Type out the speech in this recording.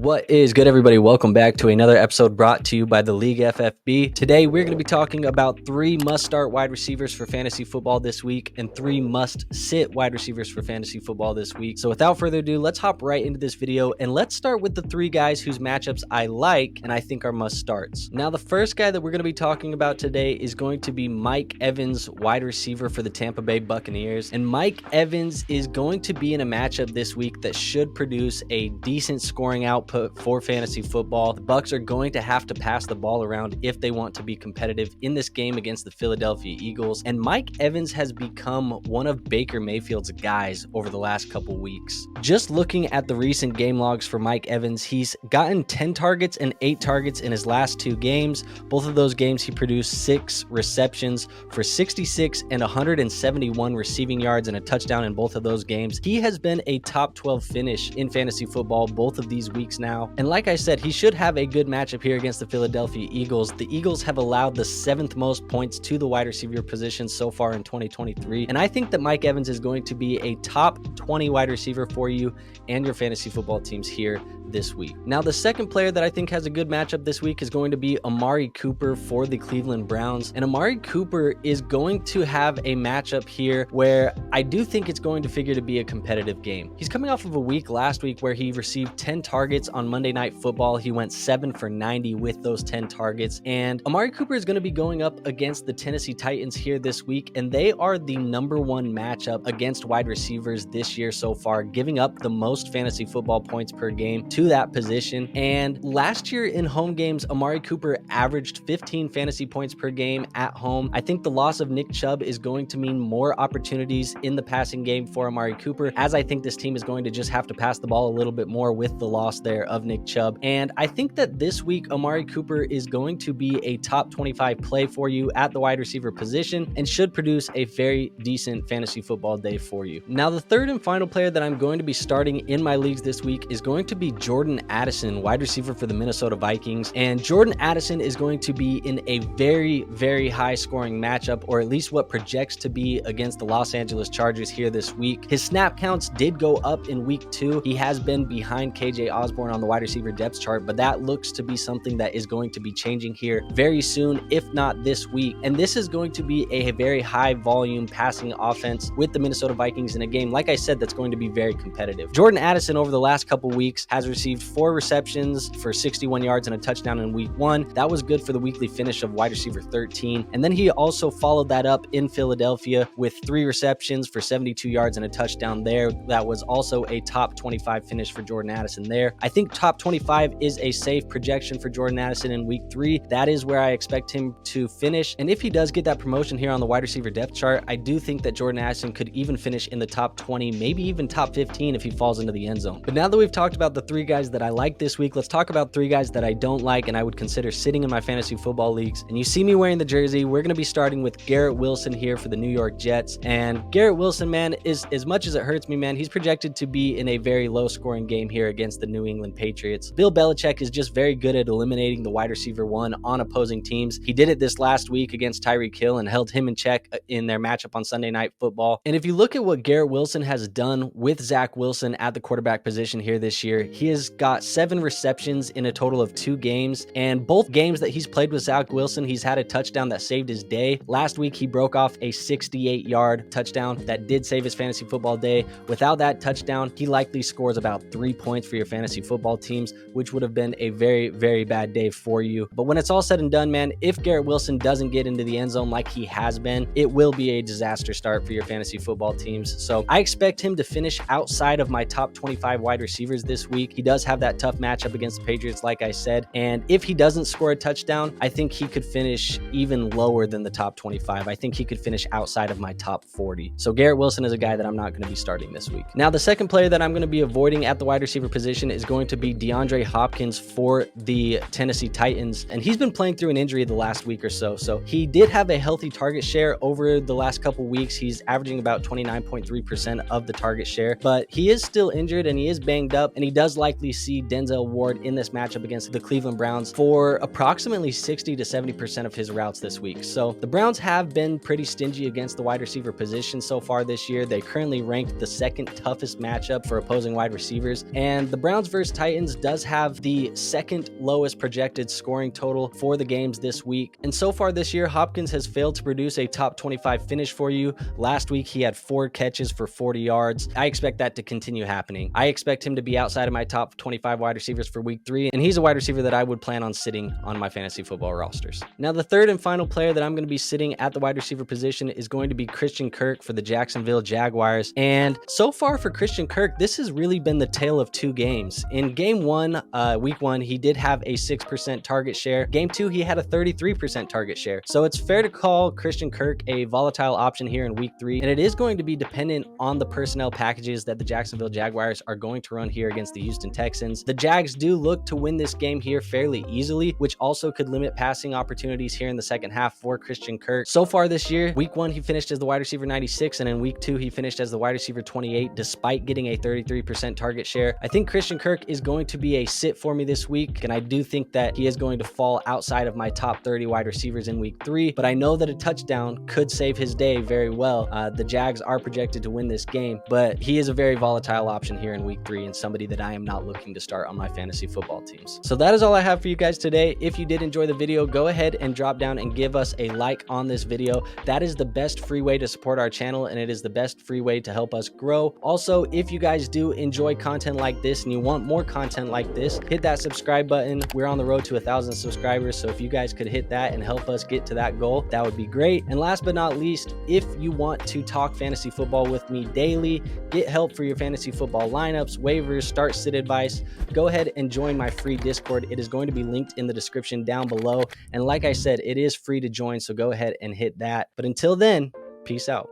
What is good, everybody? Welcome back to another episode brought to you by the League FFB. Today, we're going to be talking about 3 must-start wide receivers for fantasy football this week and 3 must-sit wide receivers for fantasy football this week. So without further ado, let's hop right into this video, and let's start with the 3 guys whose matchups I like and I think are must-starts. Now, the first guy that we're going to be talking about today is going to be Mike Evans, wide receiver for the Tampa Bay Buccaneers. And Mike Evans is going to be in a matchup this week that should produce a decent scoring output for fantasy football. The Bucs are going to have to pass the ball around if they want to be competitive in this game against the Philadelphia Eagles. And Mike Evans has become one of Baker Mayfield's guys over the last couple weeks. Just looking at the recent game logs for Mike Evans, he's gotten 10 targets and 8 targets in his last 2 games. Both of those games he produced 6 receptions for 66 and 171 receiving yards and a touchdown in both of those games. He has been a top 12 finish in fantasy football both of these weeks now. And like I said, he should have a good matchup here against the Philadelphia Eagles. The Eagles have allowed the 7th most points to the wide receiver position so far in 2023. And I think that Mike Evans is going to be a top 20 wide receiver for you and your fantasy football teams here this week. Now, the second player that I think has a good matchup this week is going to be Amari Cooper for the Cleveland Browns. And Amari Cooper is going to have a matchup here where I do think it's going to figure to be a competitive game. He's coming off of a week last week where he received 10 targets on Monday Night Football. He went 7 for 90 with those 10 targets. And Amari Cooper is going to be going up against the Tennessee Titans here this week, and they are the #1 matchup against wide receivers this year so far, giving up the most fantasy football points per game to that position. And last year in home games, Amari Cooper averaged 15 fantasy points per game at home. I think the loss of Nick Chubb is going to mean more opportunities in the passing game for Amari Cooper, as I think this team is going to just have to pass the ball a little bit more with the loss there of Nick Chubb. And I think that this week, Amari Cooper is going to be a top 25 play for you at the wide receiver position and should produce a very decent fantasy football day for you. Now, the third and final player that I'm going to be starting in my leagues this week is going to be Jordan Addison, wide receiver for the Minnesota Vikings. And Jordan Addison is going to be in a very, very high scoring matchup, or at least what projects to be against the Los Angeles Chargers here this week. His snap counts did go up in week 2. He has been behind KJ Osborne on the wide receiver depth chart, but that looks to be something that is going to be changing here very soon, if not this week. And this is going to be a very high volume passing offense with the Minnesota Vikings in a game, like I said, that's going to be very competitive. Jordan Addison over the last couple weeks has received 4 receptions for 61 yards and a touchdown in week 1. That was good for the weekly finish of wide receiver 13. And then he also followed that up in Philadelphia with 3 receptions for 72 yards and a touchdown there. That was also a top 25 finish for Jordan Addison there. I think top 25 is a safe projection for Jordan Addison in week 3. That is where I expect him to finish. And if he does get that promotion here on the wide receiver depth chart, I do think that Jordan Addison could even finish in the top 20, maybe even top 15 if he falls into the end zone. But now that we've talked about the 3 guys that I like this week, let's talk about 3 guys that I don't like and I would consider sitting in my fantasy football leagues. And you see me wearing the jersey. We're going to be starting with Garrett Wilson here for the New York Jets. And Garrett Wilson, man, is, as much as it hurts me, man, he's projected to be in a very low scoring game here against the New England Patriots. Bill Belichick is just very good at eliminating the wide receiver 1 on opposing teams. He did it this last week against Tyreek Hill and held him in check in their matchup on Sunday Night Football. And if you look at what Garrett Wilson has done with Zach Wilson at the quarterback position here this year, he has got 7 receptions in a total of 2 games. And both games that he's played with Zach Wilson, he's had a touchdown that saved his day. Last week, he broke off a 68-yard touchdown that did save his fantasy football day. Without that touchdown, he likely scores about 3 points for your fantasy football teams, which would have been a very, very bad day for you. But when it's all said and done, man, if Garrett Wilson doesn't get into the end zone like he has been, it will be a disaster start for your fantasy football teams. So I expect him to finish outside of my top 25 wide receivers this week. He does have that tough matchup against the Patriots, like I said. And if he doesn't score a touchdown, I think he could finish even lower than the top 25. I think he could finish outside of my top 40. So Garrett Wilson is a guy that I'm not going to be starting this week. Now, the second player that I'm going to be avoiding at the wide receiver position is going to be DeAndre Hopkins for the Tennessee Titans. And he's been playing through an injury the last week or so. So he did have a healthy target share over the last couple weeks. He's averaging about 29.3% of the target share, but he is still injured and he is banged up, and he does likely see Denzel Ward in this matchup against the Cleveland Browns for approximately 60 to 70% of his routes this week. So the Browns have been pretty stingy against the wide receiver position so far this year. They currently ranked the 2nd toughest matchup for opposing wide receivers, and the Browns versus Titans does have the second lowest projected scoring total for the games this week. And so far this year, Hopkins has failed to produce a top 25 finish for you. Last week, he had 4 catches for 40 yards. I expect that to continue happening. I expect him to be outside of my top 25 wide receivers for week 3, and he's a wide receiver that I would plan on sitting on my fantasy football rosters. Now, the third and final player that I'm going to be sitting at the wide receiver position is going to be Christian Kirk for the Jacksonville Jaguars. And so far for Christian Kirk, this has really been the tale of 2 games. In game 1, week 1, he did have a 6% target share. Game 2, he had a 33% target share. So it's fair to call Christian Kirk a volatile option here in week 3, and it is going to be dependent on the personnel packages that the Jacksonville Jaguars are going to run here against the Houston Texans. The Jags do look to win this game here fairly easily, which also could limit passing opportunities here in the second half for Christian Kirk. So far this year, week 1, he finished as the wide receiver 96, and in week 2, he finished as the wide receiver 28, despite getting a 33% target share. I think Christian Kirk is going to be a sit for me this week, and I do think that he is going to fall outside of my top 30 wide receivers in week 3, but I know that a touchdown could save his day very well. The Jags are projected to win this game, but he is a very volatile option here in week 3 and somebody that I am not looking to start on my fantasy football teams. So that is all I have for you guys today. If you did enjoy the video, go ahead and drop down and give us a like on this video. That is the best free way to support our channel, and it is the best free way to help us grow. Also, if you guys do enjoy content like this and you want more content like this, hit that subscribe button. We're on the road to 1,000 subscribers, so if you guys could hit that and help us get to that goal, that would be great. And last but not least, if you want to talk fantasy football with me daily, get help for your fantasy football lineups, waivers, start sit advice, go ahead and join my free Discord. It is going to be linked in the description down below. And like I said, it is free to join, so go ahead and hit that. But until then, peace out.